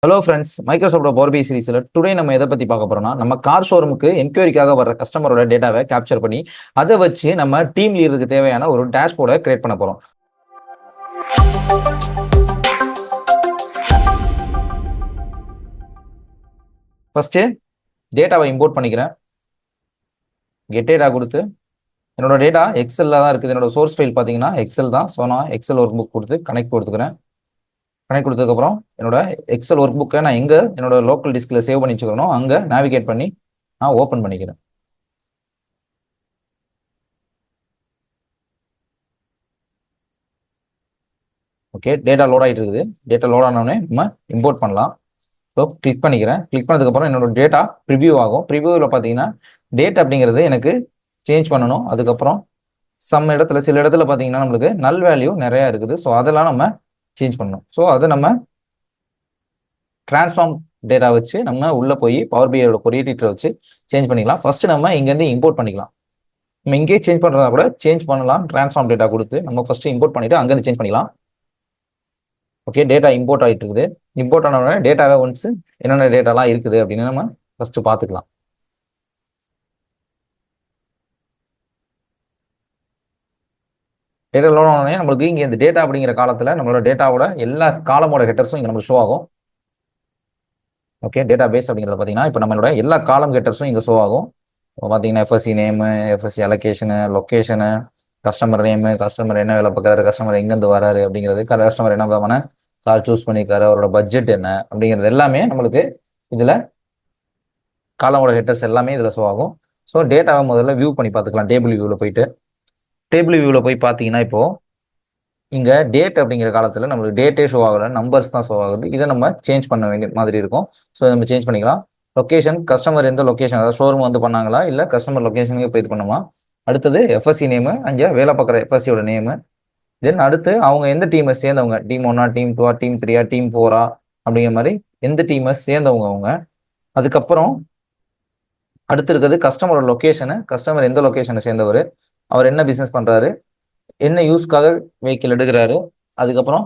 Hello friends, Microsoft power BI சீரிஸ்ல today நம்ம எதை பத்தி பார்க்க போறோம்னா, நம்ம கார் ஷோரூமுக்கு என்கொயரிக்காக வர கஸ்டமரோட டேட்டாவை கேப்சர் பண்ணி அதை வச்சு நம்ம டீம் லீடருக்கு தேவையான ஒரு டேஷ்போர்டை கிரியேட் பண்ண போறோம். ஃபர்ஸ்ட் டேட்டாவை இம்போர்ட் பண்ணிக்கிறேன். கெட் டேட்டா கொடுத்து என்னோட டேட்டா எக்ஸல்ல தான் இருக்குது. என்னோட சோர்ஸ் ஃபைல் பார்த்தீங்கன்னா எக்ஸல் தான். ஸோ நான் எக்ஸல் ஒர்க் புக் கொடுத்து கனெக்ட் கொடுத்துக்கிறேன். கனெக்ட் கொடுத்ததுக்கப்புறம் என்னோட எக்ஸல் ஒர்க் புக்கை நான் எங்கே என்னோட லோக்கல் டிஸ்கில் சேவ் பண்ணி வச்சுக்கிறேனோ அங்கே நேவிகேட் பண்ணி நான் ஓப்பன் பண்ணிக்கிறேன். ஓகே, டேட்டா லோட் ஆகிட்டு இருக்குது. டேட்டா லோட் ஆனோடனே நம்ம இம்போர்ட் பண்ணலாம். ஸோ கிளிக் பண்ணிக்கிறேன். கிளிக் பண்ணதுக்கப்புறம் என்னோட டேட்டா ப்ரிவியூ ஆகும். ப்ரிவியூவில் பார்த்தீங்கன்னா டேட் அப்படிங்கிறது எனக்கு சேஞ்ச் பண்ணணும். அதுக்கப்புறம் சில இடத்துல பார்த்தீங்கன்னா நம்மளுக்கு நல் வேல்யூ நிறையா இருக்குது. ஸோ அதெல்லாம் நம்ம சேஞ்ச் பண்ணணும். ஸோ அதை நம்ம டிரான்ஸ்ஃபார்ம் டேட்டா வச்சு நம்ம உள்ளே போய் பவர் பிஐயோட கொரி எடிட்டரை வச்சு சேஞ்ச் பண்ணிக்கலாம். ஃபர்ஸ்ட் நம்ம இங்கேருந்து இம்போர்ட் பண்ணிக்கலாம். நம்ம இங்கே சேஞ்ச் பண்ணுறதா கூட சேஞ்ச் பண்ணலாம். டிரான்ஸ்ஃபார்ம் டேட்டா கொடுத்து நம்ம ஃபர்ஸ்ட் இம்போர்ட் பண்ணிட்டு அங்கேருந்து சேஞ்ச் பண்ணிக்கலாம். ஓகே, டேட்டா இம்போர்ட் ஆகிட்டு இருக்குது. இம்போர்ட் ஆன உடனே டேட்டாவை ஒன்ஸ் என்னென்ன டேட்டாலாம் இருக்குது அப்படின்னு நம்ம ஃபர்ஸ்ட் பார்த்துக்கலாம். டேட்டா லோட் ஆனோடனே நம்மளுக்கு இங்கே இந்த டேட்டா அப்படிங்கிற காலத்தில் நம்மளோட டேட்டாவோட எல்லா காலமோட ஹெட்டர்ஸும் இங்கே நம்மளுக்கு ஷோ ஆகும். ஓகே, டேட்டா பேஸ் அப்படிங்கிறத பார்த்தீங்கன்னா இப்போ நம்மளோட எல்லா காலம் ஹெட்டர்ஸும் இங்கே ஷோ ஆகும். இப்போ பார்த்தீங்கன்னா FSC name, FSC allocation, location, customer name, customer என்ன வேலை பார்க்குறாரு, கஸ்டமர் எங்கேருந்து வராரு அப்படிங்கிறது, கஸ்டமர் என்ன விதமான கார் சூஸ் பண்ணியிருக்காரு, அவரோட பட்ஜெட் என்ன அப்படிங்கிறது எல்லாமே நம்மளுக்கு இதில் காலமோட ஹெட்டர்ஸ் எல்லாமே இதில் ஷோ ஆகும். ஸோ டேட்டாவை முதல்ல வியூ பண்ணி பார்த்துக்கலாம். டேபிள் வியூவில் போயிட்டு டேபிள் வியூவில் போய் பார்த்தீங்கன்னா இப்போது இங்கே டேட் அப்படிங்கிற காலத்தில் நம்மளுக்கு டேட்டே ஷோ ஆகலை, நம்பர்ஸ் தான் ஷோ ஆகுது. இதை நம்ம சேஞ்ச் பண்ண வேண்டிய மாதிரி இருக்கும். ஸோ நம்ம சேஞ்ச் பண்ணிக்கலாம். லொக்கேஷன், கஸ்டமர் எந்த லொக்கேஷன், அதாவது ஷோரூம் வந்து பண்ணாங்களா இல்லை கஸ்டமர் லொக்கேஷனுக்கு போய் இது பண்ணுமா. அடுத்தது எஃப்எஸ்சி நேமு, அங்கே வேலை பார்க்குற எஃப்எஸ்சியோட நேமு. தென் அடுத்து அவங்க எந்த டீமை சேர்ந்தவங்க, டீம் 1, டீம் 2, டீம் 3, டீம் 4 அப்படிங்கிற மாதிரி எந்த டீமை சேர்ந்தவங்க அவங்க. அதுக்கப்புறம் அடுத்து இருக்கிறது கஸ்டமரோட லொக்கேஷனு, கஸ்டமர் எந்த லொக்கேஷனை சேர்ந்தவர், அவர் என்ன பிஸ்னஸ் பண்ணுறாரு, என்ன யூஸ்க்காக வெஹிக்கிள் எடுக்கிறாரு, அதுக்கப்புறம்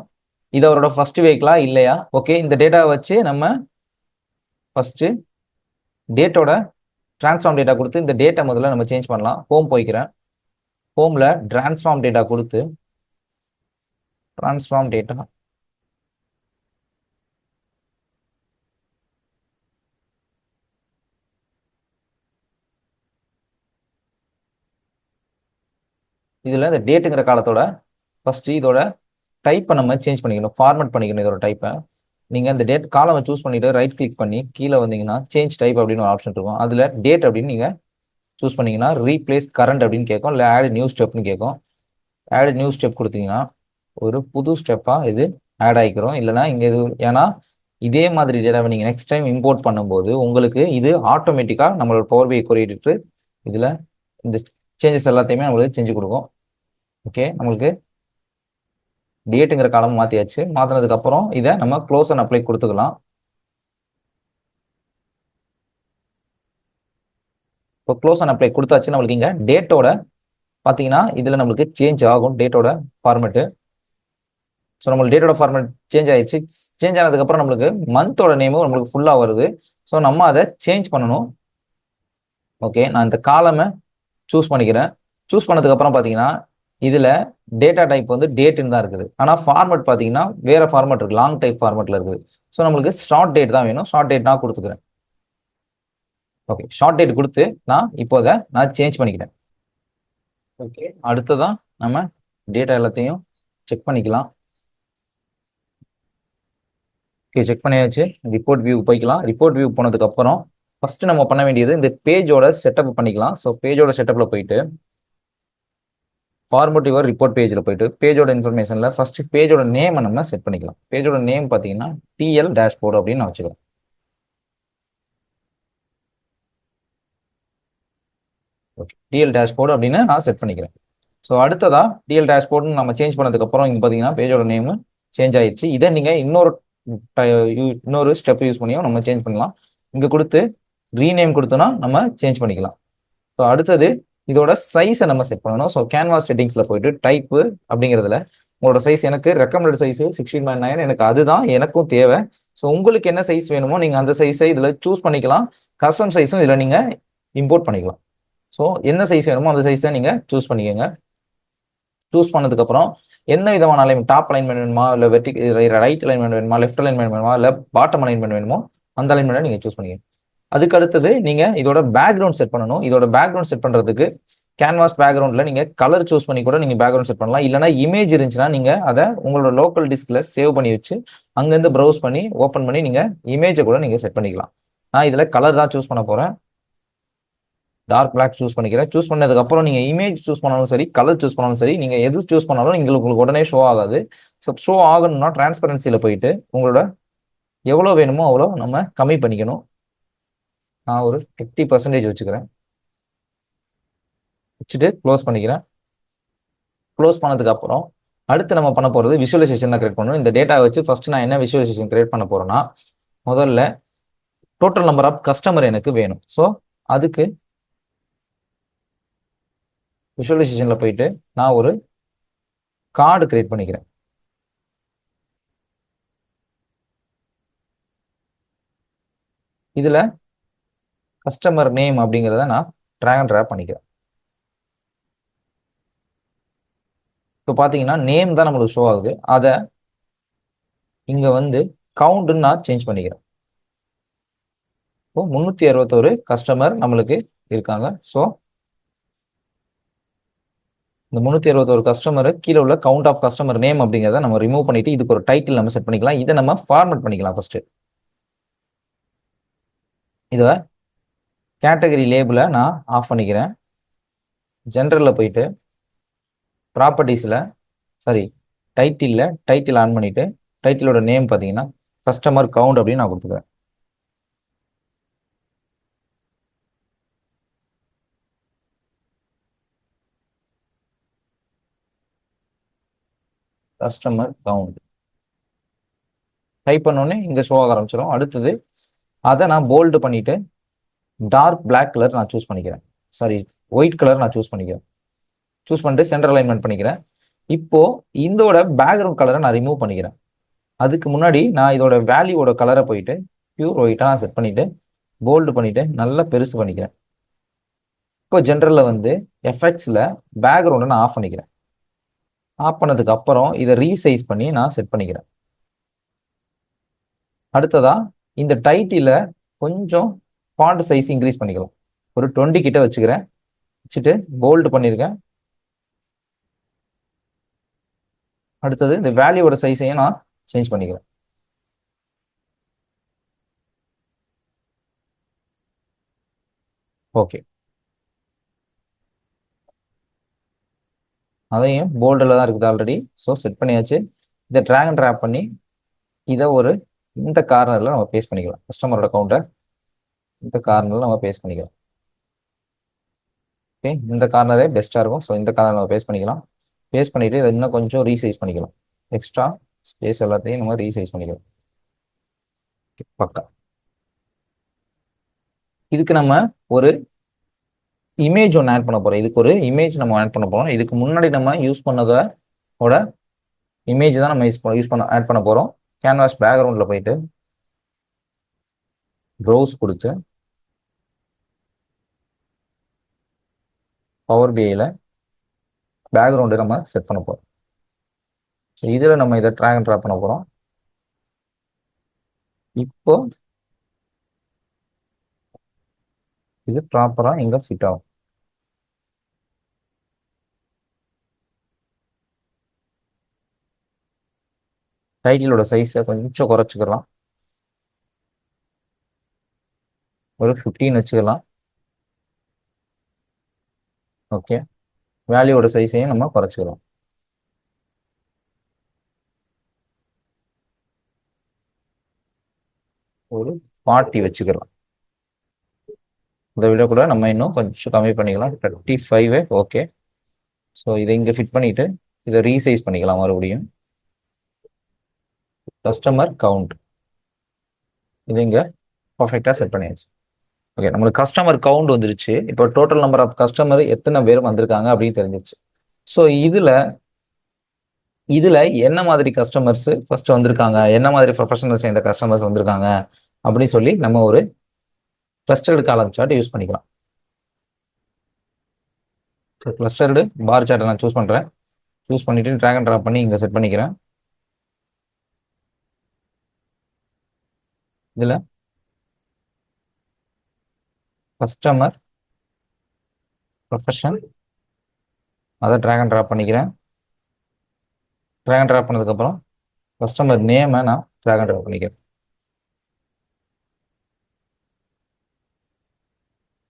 இது அவரோட ஃபர்ஸ்ட் வெஹிக்கிளா இல்லையா. ஓகே, இந்த டேட்டாவை வச்சு நம்ம ஃபர்ஸ்ட் டேட்டோட டிரான்ஸ்ஃபார்ம் டேட்டா கொடுத்து இந்த டேட்டா முதல்ல நம்ம சேஞ்ச் பண்ணலாம். ஹோம் போய்க்கிறேன். ஹோம்ல டிரான்ஸ்ஃபார்ம் டேட்டா கொடுத்து டிரான்ஸ்ஃபார்ம் டேட்டா இதில் இந்த டேட்டுங்கிற காலத்தோட ஃபர்ஸ்ட் இதோட டைப்பை நம்ம சேஞ்ச் பண்ணிக்கணும், ஃபார்மேட் பண்ணிக்கணும் இதோட டைப்பை. நீங்கள் இந்த டேட் காலமை சூஸ் பண்ணிட்டு ரைட் கிளிக் பண்ணி கீழே வந்தீங்கன்னா சேஞ்ச் டைப் அப்படின்னு ஒரு ஆப்ஷன் இருக்கும். அதில் டேட் அப்படின்னு நீங்கள் சூஸ் பண்ணீங்கன்னா ரீப்ளேஸ் கரண்ட் அப்படின்னு கேட்கும், இல்லை ஆட் நியூ ஸ்டெப்னு கேட்கும். ஆட் நியூ ஸ்டெப் கொடுத்தீங்கன்னா ஒரு புது ஸ்டெப்பாக இது ஆட் ஆகிக்கிறோம். இல்லைனா இங்கே இது ஏன்னா இதே மாதிரி டேட்டாவை நீங்கள் நெக்ஸ்ட் டைம் இம்போர்ட் பண்ணும்போது உங்களுக்கு இது ஆட்டோமேட்டிக்காக நம்மளோட பவர் பிஐ கொரி எடிட்டர் இதில் இந்த சேஞ்சஸ் எல்லாத்தையுமே நம்மளுக்கு செஞ்சு கொடுக்கும். ஓகே, நம்மளுக்கு டேட்டுங்கிற காலம் மாற்றியாச்சு. மாற்றினதுக்கு அப்புறம் இதை நம்ம க்ளோஸ் அண்ட் அப்ளை கொடுத்துக்கலாம். இப்போ க்ளோஸ் அண்ட் அப்ளை கொடுத்தாச்சு. நம்மளுக்கு இங்கே டேட்டோட பார்த்தீங்கன்னா இதில் நம்மளுக்கு சேஞ்ச் ஆகும் டேட்டோட ஃபார்மேட்டு. ஸோ நம்மளுக்கு டேட்டோட ஃபார்மேட் சேஞ்ச் ஆயிடுச்சு. சேஞ்ச் ஆனதுக்கப்புறம் நம்மளுக்கு மந்தோட நேமும் நம்மளுக்கு ஃபுல்லாக வருது. ஸோ நம்ம அதை சேஞ்ச் பண்ணணும். ஓகே, நான் இந்த காலமை சூஸ் பண்ணிக்கிறேன். சூஸ் பண்ணதுக்கப்புறம் பார்த்தீங்கன்னா இதில் டேட்டா டைப் வந்து டேட்டுன்னு தான் இருக்குது. ஆனால் ஃபார்மேட் பார்த்தீங்கன்னா வேற ஃபார்மேட் இருக்குது, லாங் டைப் ஃபார்மேட்டில் இருக்குது. ஸோ நம்மளுக்கு ஷார்ட் டேட் தான் வேணும். ஷார்ட் டேட் நான் கொடுத்துக்கிறேன். ஓகே, ஷார்ட் டேட் கொடுத்து நான் இப்போதை நான் சேஞ்ச் பண்ணிக்கிறேன். ஓகே, அடுத்ததான் நம்ம டேட்டா எல்லாத்தையும் செக் பண்ணிக்கலாம். ஓகே, செக் பண்ணியாச்சு. ரிப்போர்ட் வியூ போய்க்கலாம். ரிப்போர்ட் வியூ போனதுக்கப்புறம் ஃபர்ஸ்ட் நம்ம பண்ண வேண்டியது இந்த பேஜோட செட்டப் பண்ணிக்கலாம். ஸோ பேஜோட செட்டப்பில் போயிட்டு ஃபார்மேட் யுவர் ரிப்போர்ட் பேஜில் போயிட்டு பேஜோட இன்ஃபர்மேஷனில் ஃபர்ஸ்ட் பேஜோட நேமை நம்ம செட் பண்ணிக்கலாம். பேஜோட நேம் பார்த்தீங்கன்னா டிஎல் டேஷ்போர்டு அப்படின்னு நான் வச்சுக்கிறேன். ஓகே, டிஎல் டேஷ்போர்டு அப்படின்னு நான் செட் பண்ணிக்கிறேன். ஸோ அடுத்ததா டிஎல் டேஷ்போர்டுன்னு நம்ம சேஞ்ச் பண்ணதுக்கப்புறம் இங்கே பார்த்தீங்கன்னா பேஜோட நேமு சேஞ்ச் ஆயிடுச்சு. இதை நீங்கள் இன்னொரு ஸ்டெப் யூஸ் பண்ணியும் நம்ம சேஞ்ச் பண்ணலாம். இங்கே கொடுத்து ரீநேம் கொடுத்தோன்னா நம்ம சேஞ்ச் பண்ணிக்கலாம். ஸோ அடுத்தது இதோட சைஸை நம்ம செட் பண்ணணும். ஸோ கேன்வாஸ் செட்டிங்ஸில் போயிட்டு டைப்பு அப்படிங்கிறதுல உங்களோட சைஸ் எனக்கு ரெக்கமெண்டட் சைஸு 16:9 எனக்கு அதுதான் எனக்கும் தேவை. ஸோ உங்களுக்கு என்ன சைஸ் வேணுமோ நீங்கள் அந்த சைஸை இதில் சூஸ் பண்ணிக்கலாம். கஸ்டம் சைஸும் இதில் நீங்கள் இம்போர்ட் பண்ணிக்கலாம். ஸோ என்ன சைஸ் வேணுமோ அந்த சைஸை நீங்கள் சூஸ் பண்ணிக்கோங்க. சூஸ் பண்ணதுக்கப்புறம் என்ன விதமான அலைன்மெண்ட், டாப் அலைன்மெண்ட் வேணுமா, இல்லை ரைட் அலைன்மெண்ட் வேணுமா, லெஃப்ட் அலைன்மெண்ட் வேணுமா, இல்லை பாட்டம் அலைன்மெண்ட் வேணுமோ அந்த அலைன்மெண்ட்டை நீங்கள் சூஸ் பண்ணிக்கங்க. அதுக்கு அடுத்தது நீங்கள் இதோட பேக்ரவுண்ட் செட் பண்ணணும். இதோட பேக்ரவுண்ட் செட் பண்ணுறதுக்கு கேன்வாஸ் பேக்ரவுண்டில் நீங்கள் கலர் சூஸ் பண்ணி கூட நீங்கள் பேக்ரவுண்ட் செட் பண்ணலாம். இல்லைனா இமேஜ் இருந்துச்சுன்னா நீங்கள் அதை உங்களோட லோக்கல் டிஸ்கில் சேவ் பண்ணி வச்சு அங்கேருந்து ப்ரௌஸ் பண்ணி ஓப்பன் பண்ணி நீங்கள் இமேஜை கூட நீங்கள் செட் பண்ணிக்கலாம். நான் இதில் கலர் தான் சூஸ் பண்ண போகிறேன். டார்க் பிளாக் சூஸ் பண்ணிக்கிறேன். சூஸ் பண்ணதுக்கப்புறம் நீங்கள் இமேஜ் சூஸ் பண்ணாலும் சரி, கலர் சூஸ் பண்ணாலும் சரி, நீங்கள் எது சூஸ் பண்ணாலும் உங்களுக்கு உடனே ஷோ ஆகாது. ஸோ ஷோ ஆகணும்னா டிரான்ஸ்பரன்சியில் போயிட்டு உங்களோட எவ்வளோ வேணுமோ அவ்வளோ நம்ம கம்மி பண்ணிக்கணும். நான் ஒரு 50% வச்சுக்கிறேன். வச்சுட்டு க்ளோஸ் பண்ணிக்கிறேன். க்ளோஸ் பண்ணதுக்கு அப்புறம் அடுத்து நம்ம பண்ண போகிறது விஷுவலைசேஷன் தான் கிரியேட் பண்ணணும். இந்த டேட்டா வச்சு ஃபர்ஸ்ட் நான் என்ன விஷுவலைசேஷன் கிரியேட் பண்ண போறேன்னா, முதல்ல டோட்டல் நம்பர் ஆஃப் கஸ்டமர் எனக்கு வேணும். ஸோ அதுக்கு விஷுவலைசேஷனில் போயிட்டு நான் ஒரு கார்டு கிரியேட் பண்ணிக்கிறேன். இதில் கஸ்டமர் நேம் அப்படிங்கிறத நான் ட்ராக் அண்ட் ட்ராப் பண்ணிக்கிறேன். இப்போ பார்த்தீங்கன்னா நேம் தான் நம்மளுக்கு ஷோ ஆகுது. அதை இங்கே வந்து கவுண்ட்னு நான் சேஞ்ச் பண்ணிக்கிறேன். இப்போ 361 கஸ்டமர் நம்மளுக்கு இருக்காங்க. ஸோ இந்த 361 கஸ்டமர் கீழே உள்ள கவுண்ட் ஆஃப் கஸ்டமர் நேம் அப்படிங்கிறத நம்ம ரிமூவ் பண்ணிட்டு இதுக்கு ஒரு டைட்டில் நம்ம செட் பண்ணிக்கலாம். இதை நம்ம ஃபார்மேட் பண்ணிக்கலாம். ஃபர்ஸ்ட் இதை கேட்டகரி லேபிளை நான் ஆஃப் பண்ணிக்கிறேன். ஜென்ரலில் போயிட்டு ப்ராப்பர்ட்டிஸில் டைட்டில் ஆன் பண்ணிட்டு டைட்டிலோட நேம் பார்த்தீங்கன்னா கஸ்டமர் கவுண்ட் அப்படின்னு நான் கொடுத்துக்கிறேன். கஸ்டமர் கவுண்ட் டைப் பண்ணோடனே இங்கே ஷோ ஆக ஆரம்பிச்சிடும். அடுத்தது அதை நான் போல்டு பண்ணிட்டு டார்க் பிளாக் கலர் நான் சூஸ் பண்ணிக்கிறேன். ஒயிட் கலர் நான் சூஸ் பண்ணிக்கிறேன். சூஸ் பண்ணிட்டு சென்டர் அலைன்மெண்ட் பண்ணிக்கிறேன். இப்போ இதோட பேக்ரவுண்ட் கலரை நான் ரிமூவ் பண்ணிக்கிறேன். அதுக்கு முன்னாடி நான் இதோட வேல்யூவோட கலரை போயிட்டு பியூர் ஒயிட்டாக நான் செட் பண்ணிட்டு போல்டு பண்ணிட்டு நல்லா பெருசு பண்ணிக்கிறேன். இப்போ ஜென்ரலில் வந்து எஃபெக்ட்ஸில் பேக்ரவுண்டை நான் ஆஃப் பண்ணிக்கிறேன். ஆஃப் பண்ணதுக்கு அப்புறம் இதை ரீசைஸ் பண்ணி நான் செட் பண்ணிக்கிறேன். அடுத்ததா இந்த டைட்டில கொஞ்சம் ஃபாண்ட் சைஸ் இன்க்ரீஸ் பண்ணிக்கலாம். ஒரு 20 கிட்ட வச்சுக்கிறேன். வச்சுட்டு போல்டு பண்ணியிருக்கேன். அடுத்தது இந்த வேல்யூவோட சைஸையும் நான் சேஞ்ச் பண்ணிக்கிறேன். ஓகே, அதையும் போல்டில் தான் இருக்குது ஆல்ரெடி. ஸோ செட் பண்ணியாச்சு. இதை ட்ராக் அண்ட் ட்ராப் பண்ணி இதை இந்த கார்னரில் நம்ம பேஸ்ட் பண்ணிக்கலாம். கஸ்டமரோட கவுண்டை இந்த கார்னரில் நம்ம பேஸ்ட் பண்ணிக்கலாம். ஓகே, இந்த கார்னரே பெஸ்ட்டாக இருக்கும். ஸோ இந்த கார்னர் நம்ம பேஸ்ட் பண்ணிக்கலாம். பேஸ்ட் பண்ணிவிட்டு இதை இன்னும் கொஞ்சம் ரீசைஸ் பண்ணிக்கலாம். எக்ஸ்ட்ரா ஸ்பேஸ் எல்லாத்தையும் நம்ம ரீசைஸ் பண்ணிக்கலாம். பக்கா. இதுக்கு நம்ம ஒரு இமேஜ் ஒன்று ஆட் பண்ண போகிறோம். இதுக்கு ஒரு இமேஜ் நம்ம ஆட் பண்ண போகிறோம். இதுக்கு முன்னாடி நம்ம யூஸ் பண்ணதோட இமேஜ் தான் நம்ம ஆட் பண்ண போகிறோம். கேன்வாஸ் பேக்ரவுண்டில் போயிட்டு ப்ரௌஸ் கொடுத்து பவர் பிஐயில் பேக்ரவுண்டு நம்ம செட் பண்ண போகிறோம். ஸோ இதில் நம்ம இதை ட்ராக் அண்ட் ட்ராப் பண்ண போகிறோம். இப்போ இது ப்ராப்பராக இங்கே ஃபிட் ஆகும். டைட்டிலோட சைஸை கொஞ்சம் குறைச்சிக்கலாம். ஒரு 15 வச்சுக்கலாம். ஓகே, வேல்யூவோட சைஸையும் நம்ம குறைச்சிக்கலாம். ஒரு 40 வச்சுக்கலாம். இதை விட கூட நம்ம இன்னும் கொஞ்சம் கம்மி பண்ணிக்கலாம். 35. ஓகே, ஸோ இதை இங்கே ஃபிட் பண்ணிட்டு இதை ரீசைஸ் பண்ணிக்கலாம். மறுபடியும் கஸ்டமர் கவுண்ட் இது இங்கே பர்ஃபெக்டாக செட் பண்ணியாச்சு. ஓகே, நம்மளுக்கு கஸ்டமர் கவுண்ட் வந்துருச்சு. இப்போ டோட்டல் நம்பர் ஆஃப் கஸ்டமர் எத்தனை பேர் வந்திருக்காங்க அப்படின்னு தெரிஞ்சிருச்சு. ஸோ இதில் இதுல என்ன மாதிரி கஸ்டமர்ஸ் ஃபர்ஸ்ட் வந்திருக்காங்க, என்ன மாதிரி ப்ரொஃபஷனல் சேர்ந்த கஸ்டமர்ஸ் வந்திருக்காங்க அப்படின்னு சொல்லி நம்ம ஒரு கிளஸ்டர்டு காலம் சார்ட் யூஸ் பண்ணிக்கலாம். கிளஸ்டர்டு பார் சார்ட்டை நான் சூஸ் பண்றேன். சூஸ் பண்ணிட்டு ட்ராக் அண்ட் ட்ராப் பண்ணி இங்க செட் பண்ணிக்கிறேன். இதுல கஸ்டமர் ப்ரொஃபஷன் அதை ட்ராக் அண்ட் ட்ராப் பண்ணிக்கிறேன். ட்ராக் அண்ட் ட்ராப் பண்ணதுக்கப்புறம் கஸ்டமர் நேமை நான் ட்ராக் அண்ட் ட்ராப் பண்ணிக்கிறேன்.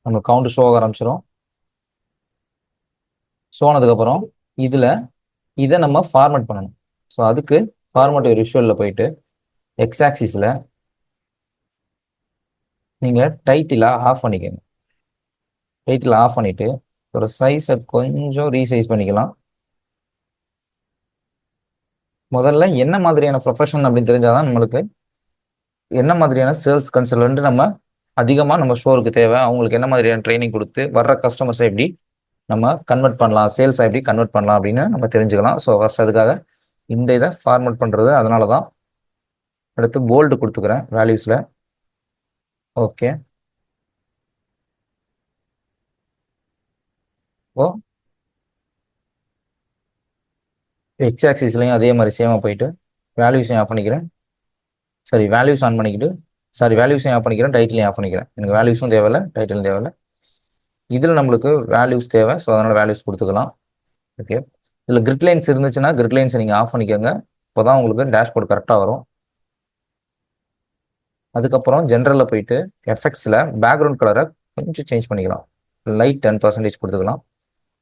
நம்ம கவுண்ட் ஷோ ஆக ஆரம்பிச்சிடும். ஷோ ஆனதுக்கப்புறம் இதுல இதை நம்ம ஃபார்மேட் பண்ணணும். ஸோ அதுக்கு ஃபார்மேட் விஷுவலில் போயிட்டு எக்ஸ் ஆக்சிஸில் நீங்கள் டைட்டிலை ஆஃப் பண்ணிக்கோங்க. டைட்டில் ஆஃப் பண்ணிட்டு ஒரு சைஸை கொஞ்சம் ரீசைஸ் பண்ணிக்கலாம். முதல்ல என்ன மாதிரியான ப்ரொஃபஷன் அப்படின்னு தெரிஞ்சாதான் நம்மளுக்கு என்ன மாதிரியான சேல்ஸ் கன்சல்டன்ட் நம்ம அதிகமாக நம்ம ஸ்டோருக்கு தேவை, அவங்களுக்கு என்ன மாதிரியான ட்ரைனிங் கொடுத்து வர்ற கஸ்டமர்ஸை எப்படி நம்ம கன்வெர்ட் பண்ணலாம், சேல்ஸை எப்படி கன்வெர்ட் பண்ணலாம் அப்படின்னு நம்ம தெரிஞ்சுக்கலாம். ஸோ ஃபர்ஸ்ட் அதுக்காக இந்த இதை ஃபார்மேட் பண்ணுறது. அதனால தான் அடுத்து போல்டு கொடுத்துக்கிறேன் வேல்யூஸில். ஓகே. ஓ எக்ஸ் ஆக்சிஸ்லையும் அதே மாதிரி சேமாக போயிட்டு வேல்யூஸையும் ஆஃப் பண்ணிக்கிறேன். சரி வேல்யூஸ் ஆன் பண்ணிக்கிட்டு வேல்யூஸையும் ஆஃப் பண்ணிக்கிறேன், டைட்டிலையும் ஆஃப் பண்ணிக்கிறேன். எனக்கு வேல்யூஸும் தேவையில்லை, டைட்டிலும் தேவையில்லை. இதில் நம்மளுக்கு வேல்யூஸ் தேவை, ஸோ அதனால் வேல்யூஸ் கொடுத்துக்கலாம். ஓகே. இதில் கிரிட் லைன்ஸ் இருந்துச்சுன்னா கிரிட் லைன்ஸை நீங்கள் ஆஃப் பண்ணிக்கோங்க. இப்போ தான் உங்களுக்கு டேஷ்போர்ட் கரெக்டாக வரும். அதுக்கப்புறம் ஜென்ரலில் போயிட்டு எஃபெக்ட்ஸில் பேக்ரவுண்ட் கலரை கொஞ்சம் சேஞ்ச் பண்ணிக்கலாம். லைட் 10% கொடுத்துக்கலாம்.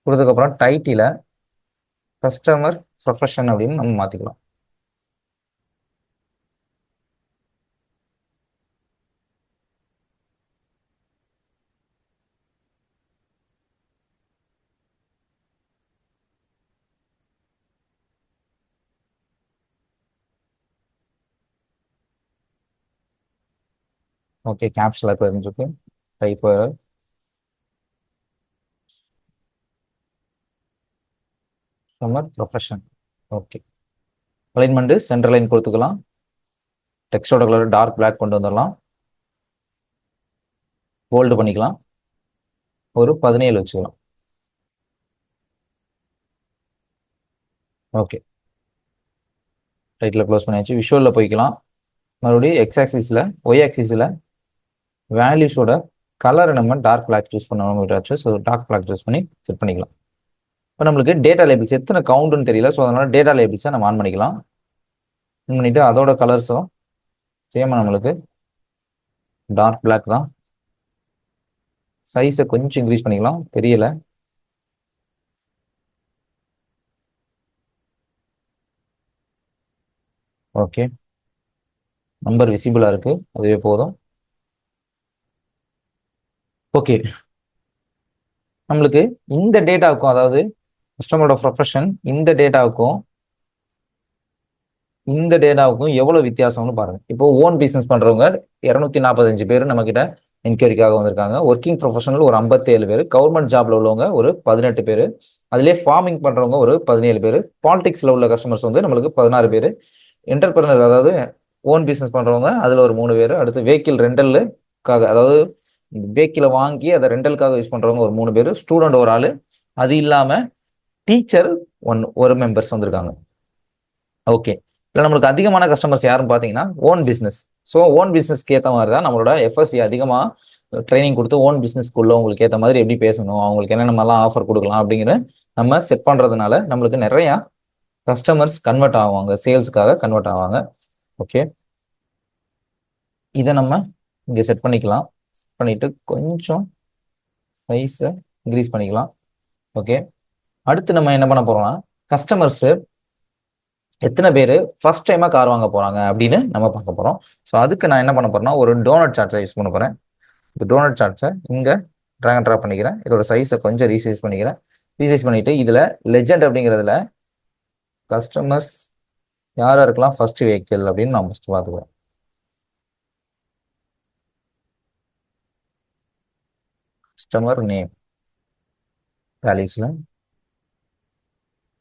கொடுத்ததுக்கப்புறம் டைட்டில கஸ்டமர் ப்ரொஃபஷன் அப்படின்னு நம்ம மாற்றிக்கலாம். ஓகே. கேப்ஸ்ல தெரிஞ்சுக்கு type customer profession. Okay. Alignment centre line கொடுத்துக்கலாம். டெக்ஸ்டோட கலர் டார்க் பிளாக் கொண்டு வந்துடலாம். போல்டு பண்ணிக்கலாம். ஒரு 17 வச்சுக்கலாம். ஓகே. டைட்டில் க்ளோஸ் பண்ணியாச்சு. விஷுவலில் போய்க்கலாம். மறுபடியும் எக்ஸ் ஆக்சிஸில் ஒய் ஆக்சிஸில் வேல்யூஸோட கலரை நம்ம டார்க் பிளாக் சூஸ் பண்ணணும். ஸோ டார்க் பிளாக் சூஸ் பண்ணி செட் பண்ணிக்கலாம். இப்போ நம்மளுக்கு டேட்டா லேபிள்ஸ் எத்தனை கவுண்ட்னு தெரியல, ஸோ அதனால டேட்டா லேபிள்ஸை நம்ம ஆன் பண்ணிக்கலாம். ஆன் பண்ணிட்டு அதோட கலர்ஸும் சேமாக நம்மளுக்கு டார்க் பிளாக் தான். சைஸை கொஞ்சம் இன்க்ரீஸ் பண்ணிக்கலாம், தெரியல. ஓகே. நம்பர் விசிபிளா இருக்கு, அதுவே போதும். ஓகே. நம்மளுக்கு இந்த டேட்டாவுக்கும், அதாவது கஸ்டமரோட ப்ரொஃபஷன் இந்த டேட்டாவுக்கும் எவ்வளவு வித்தியாசம்னு பாருங்க. இப்போ ஓன் பிசினஸ் பண்றவங்க 245 பேர் நம்ம கிட்ட என்கொயரிக்காக வந்திருக்காங்க. ஒர்க்கிங் ப்ரொஃபஷனல் ஒரு 57 பேர், கவர்மெண்ட் ஜாப்ல உள்ளவங்க ஒரு 18 பேர், அதுலேயே ஃபார்மிங் பண்றவங்க ஒரு 17 பேர், பாலிடிக்ஸ்ல உள்ள கஸ்டமர்ஸ் வந்து நம்மளுக்கு 16 பேர், என்டர்பிரனர் அதாவது ஓன் பிசினஸ் பண்றவங்க அதுல ஒரு 3 பேர், அடுத்து வெஹிக்கிள் ரெண்டலுக்காக அதாவது வெஹிக்கிளை வாங்கி அதை ரெண்டலுக்காக யூஸ் பண்றவங்க ஒரு 3 பேர், ஸ்டூடெண்ட் ஒரு ஆளு, அது இல்லாம டீச்சர் ஒரு மெம்பர்ஸ் வந்திருக்காங்க. ஓகே. இல்லை நம்மளுக்கு அதிகமான கஸ்டமர்ஸ் யாருன்னு பார்த்தீங்கன்னா ஓன் பிஸ்னஸ். ஸோ ஓன் பிஸ்னஸ்க்கு ஏற்ற மாதிரி தான் நம்மளோட எஃப்எஸ்சி அதிகமாக ட்ரைனிங் கொடுத்து ஓன் பிஸ்னஸ்க்குள்ள உங்களுக்கு ஏற்ற மாதிரி எப்படி பேசணும், அவங்களுக்கு என்னென்ன மாதிரிலாம் ஆஃபர் கொடுக்கலாம் அப்படிங்கிற நம்ம செட் பண்ணுறதுனால நம்மளுக்கு நிறையா கஸ்டமர்ஸ் கன்வெர்ட் ஆவாங்க, சேல்ஸுக்காக கன்வெர்ட் ஆவாங்க. ஓகே. இதை நம்ம இங்கே செட் பண்ணிக்கலாம். செட் பண்ணிட்டு கொஞ்சம் சைஸை இன்க்ரீஸ் பண்ணிக்கலாம். ஓகே. அடுத்து நம்ம என்ன பண்ண போறோம்னா கஸ்டமர்ஸ் எத்தனை பேர் ஃபர்ஸ்ட் டைமா கார் வாங்க போறாங்க அப்படின்னு நம்ம பார்க்க போறோம். ஸோ அதுக்கு நான் என்ன பண்ண போறேன்னா ஒரு டோனட் சார்ட்ஸை யூஸ் பண்ண போறேன். இந்த டோனட் சார்ட்ஸை இங்க ட்ராக் அண்ட் ட்ராப் பண்ணிக்கிறேன். இதோட சைஸை கொஞ்சம் ரீசைஸ் பண்ணிக்கிறேன். ரீசைஸ் பண்ணிட்டு இதுல லெஜெண்ட் அப்படிங்கிறதுல கஸ்டமர்ஸ் யாரா இருக்கலாம் ஃபர்ஸ்ட் வெஹிக்கிள் அப்படின்னு நான் ஃபர்ஸ்ட் பார்த்துக்கிறேன். Customer name வேல்யூஸ்ல.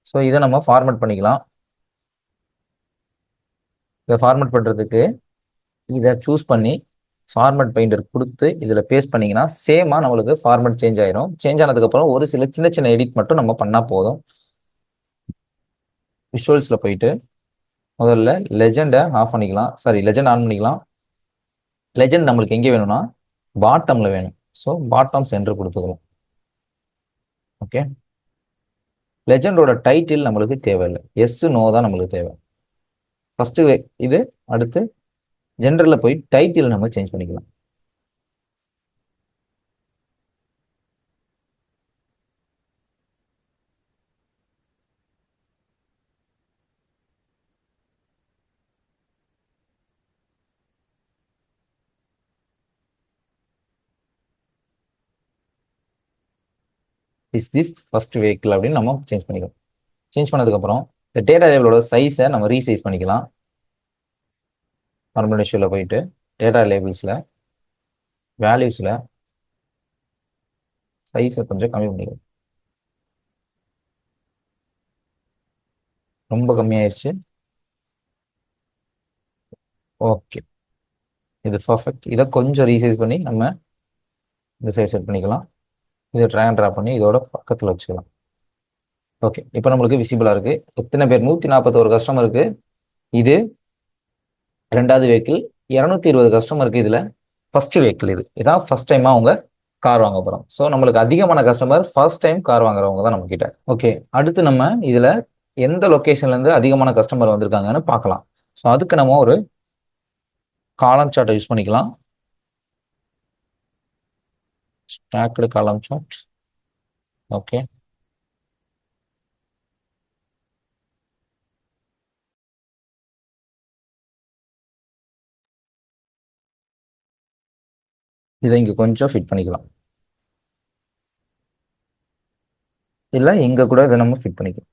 ஸோ இதை நம்ம ஃபார்மேட் பண்ணிக்கலாம். இதை ஃபார்மேட் பண்ணுறதுக்கு இதை சூஸ் பண்ணி ஃபார்மேட் பெயிண்டர் கொடுத்து இதில் பேஸ்ட் பண்ணிங்கன்னா சேமாக நம்மளுக்கு ஃபார்மேட் சேஞ்ச் ஆயிரும். சேஞ்ச் ஆனதுக்கப்புறம் ஒரு சில சின்ன சின்ன எடிட் மட்டும் நம்ம பண்ணால் போதும். விஷுவல்ஸில் போயிட்டு முதல்ல லெஜெண்டை ஆஃப் பண்ணிக்கலாம், சாரி லெஜெண்ட் ஆன் பண்ணிக்கலாம். லெஜெண்ட் நம்மளுக்கு எங்கே வேணும்னா பாட்டமில் வேணும். ஸோ பாட்டம் சென்டர் கொடுத்துக்கலாம். ஓகே, லெஜெண்டோட டைட்டில் நம்மளுக்கு தேவையில்லை, எஸ் நோ தான் நம்மளுக்கு தேவை. ஃபர்ஸ்ட் இது, அடுத்து ஜென்ரலில் போய் டைட்டில் நம்ம சேஞ்ச் பண்ணிக்கலாம். இஸ் திஸ் ஃபர்ஸ்ட் வெஹிக்கிள் அப்படின்னு நம்ம சேஞ்ச் பண்ணிக்கலாம். சேஞ்ச் பண்ணதுக்கப்புறம் இந்த டேட்டா லேபிளோட சைஸை நம்ம ரீசைஸ் பண்ணிக்கலாம். நார்மல் இஷ்யூவில் போயிட்டு டேட்டா லேபிள்ஸில் வேல்யூஸில் சைஸை கொஞ்சம் கம்மி பண்ணிக்கலாம். ரொம்ப கம்மியாயிருச்சு. ஓகே, இது பர்ஃபெக்ட். இதை கொஞ்சம் ரீசைஸ் பண்ணி நம்ம இந்த சைடு செட் பண்ணிக்கலாம். இதை ட்ராக் அண்ட் ட்ராப் பண்ணி இதோட பக்கத்தில் வச்சுக்கலாம். ஓகே, இப்போ நம்மளுக்கு விசிபிளாக இருக்குது. எத்தனை பேர்? 141 கஸ்டமருக்கு இது ரெண்டாவது வெஹிக்கிள். 220 கஸ்டமருக்கு இதில் ஃபர்ஸ்ட் வெஹிக்கிள். இதான் ஃபர்ஸ்ட் டைமாக அவங்க கார் வாங்க போகிறோம். ஸோ நம்மளுக்கு அதிகமான கஸ்டமர் ஃபர்ஸ்ட் டைம் கார் வாங்குறவங்க தான் நம்ம கிட்ட. ஓகே, அடுத்து நம்ம இதில் எந்த லொக்கேஷன்லேருந்து அதிகமான கஸ்டமர் வந்திருக்காங்கன்னு பார்க்கலாம். ஸோ அதுக்கு நம்ம ஒரு காலம் சார்ட்டை யூஸ் பண்ணிக்கலாம். ஸ்டாக்டு காலம் சார்ட். ஓகே, இதை இங்கே கொஞ்சம் ஃபிட் பண்ணிக்கலாம், இல்லை இங்கே கூட இதை நம்ம ஃபிட் பண்ணிக்கலாம்.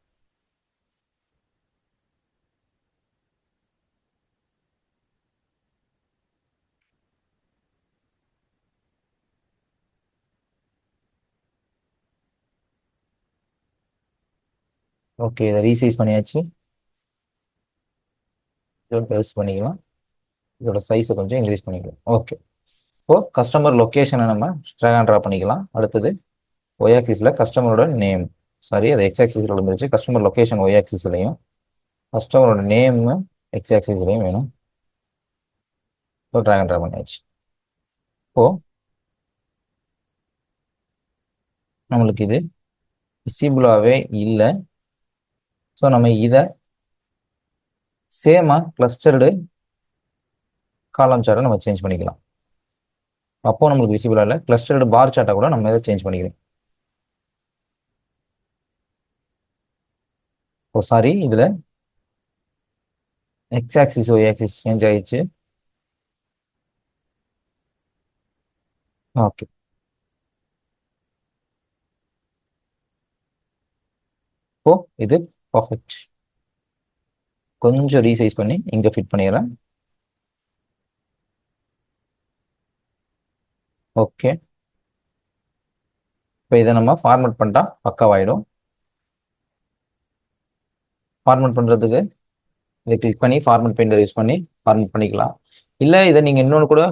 ஓகே, இதை ரீசைஸ் பண்ணியாச்சு. இதோட பெருசு பண்ணிக்கலாம், இதோட சைஸை கொஞ்சம் இன்க்ரீஸ் பண்ணிக்கலாம். ஓகே, இப்போ கஸ்டமர் லொக்கேஷனை நம்ம ட்ராக் அண்ட் ட்ராப் பண்ணிக்கலாம். அடுத்தது ஒய் ஆக்சிஸில் கஸ்டமரோட நேம், சாரி அது எக்ஸ் ஆக்சிஸில் விழுந்துருச்சு. கஸ்டமர் லொக்கேஷன் ஒய் ஆக்சிஸ்லையும் கஸ்டமரோட நேம் எக்ஸ் ஆக்சிஸ்லையும் வேணும். இப்போ ட்ராக் அண்ட் ட்ராப் பண்ணியாச்சு. இப்போ நம்மளுக்கு இது விசிபிளாகவே இல்லை. ஸோ நம்ம இதை சேமாக கிளஸ்டர்டு காலம் சார்ட்டை நம்ம சேஞ்ச் பண்ணிக்கலாம். அப்போ நம்மளுக்கு விசிபிளாக இல்லை. கிளஸ்டர்டு பார் சார்ட்டை கூட நம்ம இதை சேஞ்ச் பண்ணிக்கலாம். ஓ சாரி, இதில் X axis Y axis change ஆயிடுச்சு. ஓகே, இப்போ இது பர்ஃபெக்ட். கொஞ்சம் ரீசைஸ் பண்ணி இங்கே ஃபிட் பண்ணிடுறேன். ஓகே, இப்போ இதை நம்ம ஃபார்மேட் பண்ணிட்டா பக்காவாயிடும். ஃபார்மேட் பண்ணுறதுக்கு இதை கிளிக் பண்ணி ஃபார்மேட் பெயிண்டர் யூஸ் பண்ணி ஃபார்மேட் பண்ணிக்கலாம். இல்லை இதை நீங்கள் இன்னொன்று கூட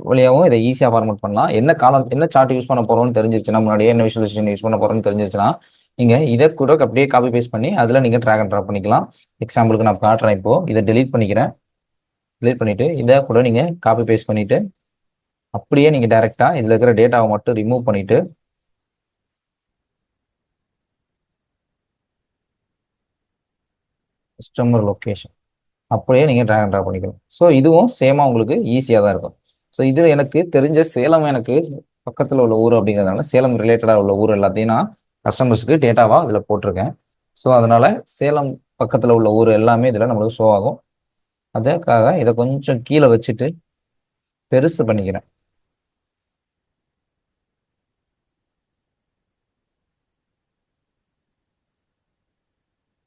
வழியாகவும் இதை ஈஸியாக ஃபார்மேட் பண்ணலாம். என்ன காலம், என்ன சார்ட் யூஸ் பண்ண போகிறோம்னு தெரிஞ்சிருச்சுன்னா, முன்னாடியே என்ன விஷுவலைசேஷன் யூஸ் பண்ண போகிறோம்னு தெரிஞ்சிருச்சுன்னா, நீங்கள் இதை கூட அப்படியே காப்பி பேஸ்ட் பண்ணி அதில் நீங்கள் ட்ராக் அண்ட் ட்ராப் பண்ணிக்கலாம். எக்ஸாம்பிளுக்கு நான் காட்டுறேன். இப்போது இதை டெலீட் பண்ணிக்கிறேன். டெலீட் பண்ணிவிட்டு இதை கூட நீங்கள் காப்பி பேஸ்ட் பண்ணிவிட்டு அப்படியே நீங்கள் டைரெக்டாக இதில் இருக்கிற டேட்டாவை மட்டும் ரிமூவ் பண்ணிவிட்டு கஸ்டமர் லொக்கேஷன் அப்படியே நீங்கள் ட்ராக் அண்ட் ட்ராப் பண்ணிக்கலாம். ஸோ இதுவும் சேமாக உங்களுக்கு ஈஸியாக தான் இருக்கும். ஸோ இது எனக்கு தெரிஞ்ச சேலம் எனக்கு பக்கத்தில் உள்ள ஊர் அப்படிங்கிறதுனால சேலம் ரிலேட்டடாக உள்ள ஊர் எல்லாத்தையும் நான் கஸ்டமர்ஸுக்கு டேட்டாவாக இதில் போட்டிருக்கேன். ஸோ அதனால் சேலம் பக்கத்தில் உள்ள ஊர் எல்லாமே இதில் நம்மளுக்கு ஷோ ஆகும். அதுக்காக இதை கொஞ்சம் கீழே வச்சுட்டு பெருசு பண்ணிக்கிறேன்.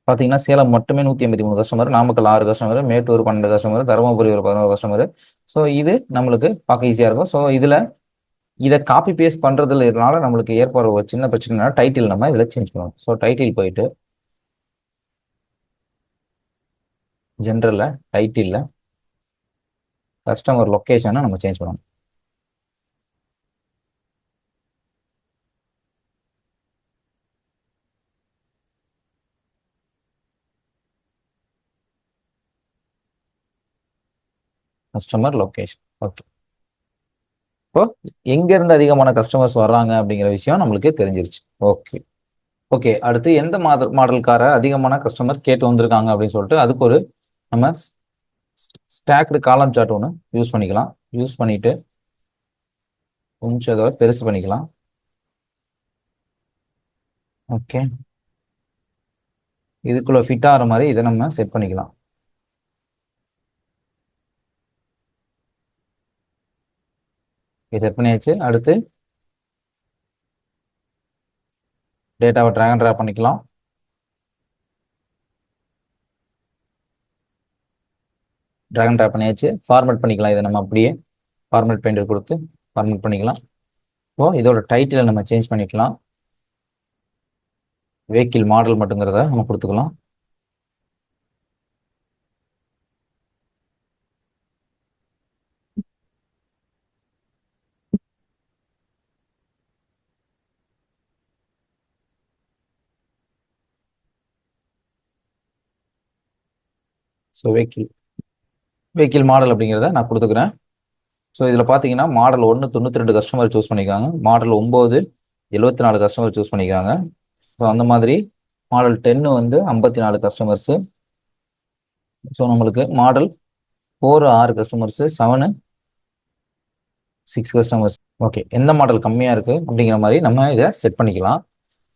பார்த்தீங்கன்னா சேலம் மட்டுமே 183 customer, Namakkal 6 customer, Mettur 12 customer, Dharmapuri ஒரு 11 கஸ்டமர். ஸோ இது நம்மளுக்கு பார்க்க ஈஸியாக இருக்கும். ஸோ இதை காப்பி பேஸ்ட் பண்ணுறதுனால நம்மளுக்கு ஏற்படுற ஒரு சின்ன பிரச்சனைனா டைட்டில் நம்ம இதில் சேஞ்ச் பண்ணுவோம். ஸோ டைட்டில் போயிட்டு ஜென்ரலில் டைட்டிலில் கஸ்டமர் லொக்கேஷனை நம்ம சேஞ்ச் பண்ணணும். Customer location. ஓகே. இப்போ எங்க இருந்து அதிகமான கஸ்டமர்ஸ் வர்றாங்க அப்படிங்கிற விஷயம் நம்மளுக்கு தெரிஞ்சிருச்சு. ஓகே. ஓகே, அடுத்து எந்த மாடல்கார அதிகமான கஸ்டமர் கேட்டு வந்திருக்காங்க அப்படின்னு சொல்லிட்டு அதுக்கு ஒரு நம்ம ஸ்டாக்டு காலம் சார்ட் ஒன்று யூஸ் பண்ணிக்கலாம். யூஸ் பண்ணிட்டு கொஞ்சம் அதை பெருசு பண்ணிக்கலாம். ஓகே, இதுக்குள்ள ஃபிட் ஆகிற மாதிரி இதை நம்ம செட் பண்ணிக்கலாம். செட் பண்ணியாச்சு. அடுத்து டேட்டாவை ட்ராக் அண்ட் ட்ராப் பண்ணிக்கலாம். ட்ராக் அண்ட் ட்ராப் பண்ணியாச்சு. ஃபார்மேட் பண்ணிக்கலாம். இதை நம்ம அப்படியே ஃபார்மேட் பெயிண்டர் கொடுத்து ஃபார்மேட் பண்ணிக்கலாம். இப்போ இதோட டைட்டிலை நம்ம சேஞ்ச் பண்ணிக்கலாம். வெஹிக்கிள் மாடல் மட்டுங்கிறத நம்ம கொடுத்துக்கலாம். ஸோ வெஹிக்கிள் மாடல் அப்படிங்கிறத நான் கொடுத்துக்கிறேன். ஸோ இதில் பார்த்தீங்கன்னா மாடல் 1 92 கஸ்டமர் சூஸ் பண்ணிக்காங்க. மாடல் 9 74 கஸ்டமர் சூஸ் பண்ணிக்காங்க. ஸோ அந்த மாதிரி மாடல் 10 வந்து 54 கஸ்டமர்ஸு. ஸோ நம்மளுக்கு மாடல் 4 6 கஸ்டமர்ஸு, 7 6 கஸ்டமர்ஸ். ஓகே, எந்த மாடல் கம்மியாக இருக்குது அப்படிங்கிற மாதிரி நம்ம இதை செட் பண்ணிக்கலாம்.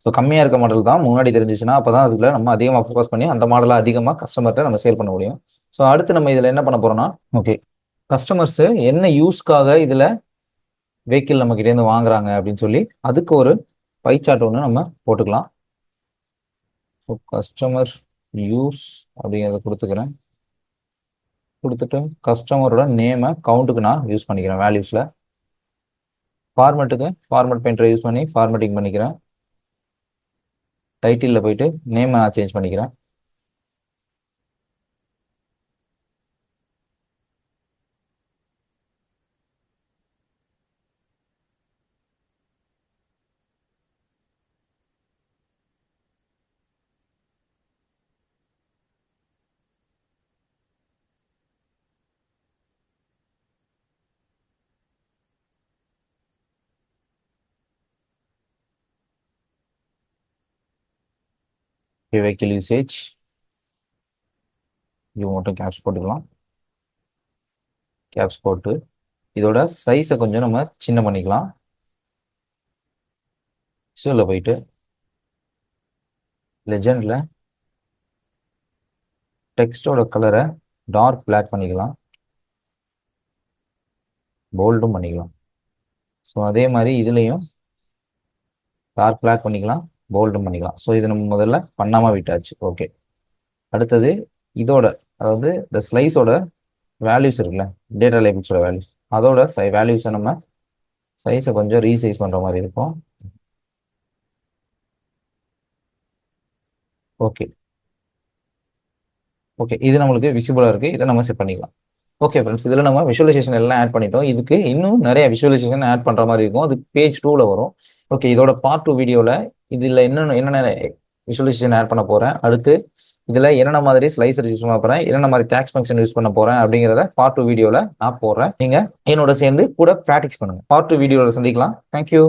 ஸோ கம்மியாக இருக்க மாடல் தான் முன்னாடி தெரிஞ்சிச்சுன்னா அப்போ தான் அதில் நம்ம அதிகமாக ஃபோக்கஸ் பண்ணி அந்த மாடலை அதிகமாக கஸ்டமர்கிட்ட நம்ம சேல் பண்ண முடியும். ஸோ அடுத்து நம்ம இதில் என்ன பண்ண போகிறோம்னா, ஓகே, கஸ்டமர்ஸு என்ன யூஸ்க்காக இதில் வெஹிக்கிள் நம்ம கிட்டேருந்து வாங்குறாங்க அப்படின்னு சொல்லி அதுக்கு ஒரு பை சார்ட் ஒன்று நம்ம போட்டுக்கலாம். ஸோ கஸ்டமர் யூஸ் அப்படிங்கிறத கொடுத்துக்கிறேன். கொடுத்துட்டு கஸ்டமரோட நேமை கவுண்ட்டுக்கு நான் யூஸ் பண்ணிக்கிறேன் வேல்யூஸில். ஃபார்மேட்டுக்கு ஃபார்மேட் பெயிண்டரை யூஸ் பண்ணி ஃபார்மேட்டிங் பண்ணிக்கிறேன். டைட்டிலில் போயிட்டு நேமை நான் சேஞ்ச் பண்ணிக்கிறேன். வெஹிக்கிள் யூசேஜ் இது மட்டும் கேப்ஸ் போட்டுக்கலாம். கேப்ஸ் போட்டு இதோட சைஸை கொஞ்சம் நம்ம சின்ன பண்ணிக்கலாம். ஸோவில் போயிட்டு லெஜெண்டில் டெக்ஸ்டோட கலரை டார்க் பிளாக் பண்ணிக்கலாம், போல்டும் பண்ணிக்கலாம். ஸோ அதே மாதிரி இதுலேயும் டார்க் பிளாக் பண்ணிக்கலாம், போல்டும் பண்ணிக்கலாம். ஸோ இது நம்ம முதல்ல பண்ணாமல் விட்டாச்சு. ஓகே, அடுத்தது இதோட அதாவது இந்த ஸ்லைஸோட வேல்யூஸ் இருக்குல்ல, டேட்டா லேபிள்ஸோட வேல்யூஸ், அதோட வேல்யூஸை நம்ம சைஸை கொஞ்சம் ரீசைஸ் பண்ணுற மாதிரி இருக்கும். ஓகே ஓகே, இது நம்மளுக்கு விசிபிளாக இருக்குது. இதை நம்ம செட் பண்ணிக்கலாம். ஓகே ஃப்ரெண்ட்ஸ், இதில் நம்ம விஷுவலைசேஷன் எல்லாம் ஆட் பண்ணிட்டோம். இதுக்கு இன்னும் நிறைய விஷுவலைசேஷன் ஆட் பண்ணுற மாதிரி இருக்கும். அது பேஜ் 2ல் வரும். ஓகே, இதோட பார்ட் 2 வீடியோவில் இதில் என்னென்ன விஷுவலைசேஷன் ஆட் பண்ண போகிறேன், அடுத்து இதில் என்னென்ன மாதிரி ஸ்லைசர் யூஸ் பண்ண போகிறேன், என்னென்ன மாதிரி டேக்ஸ் ஃபங்க்ஷன் யூஸ் பண்ண போகிறேன் அப்படிங்கிறத பார்ட் 2 வீடியோவில் நான் போடுறேன். நீங்கள் என்னோட சேர்ந்து கூட ப்ராக்டிஸ் பண்ணுங்கள். பார்ட் 2 வீடியோவில் சந்திக்கலாம். தேங்க்யூ.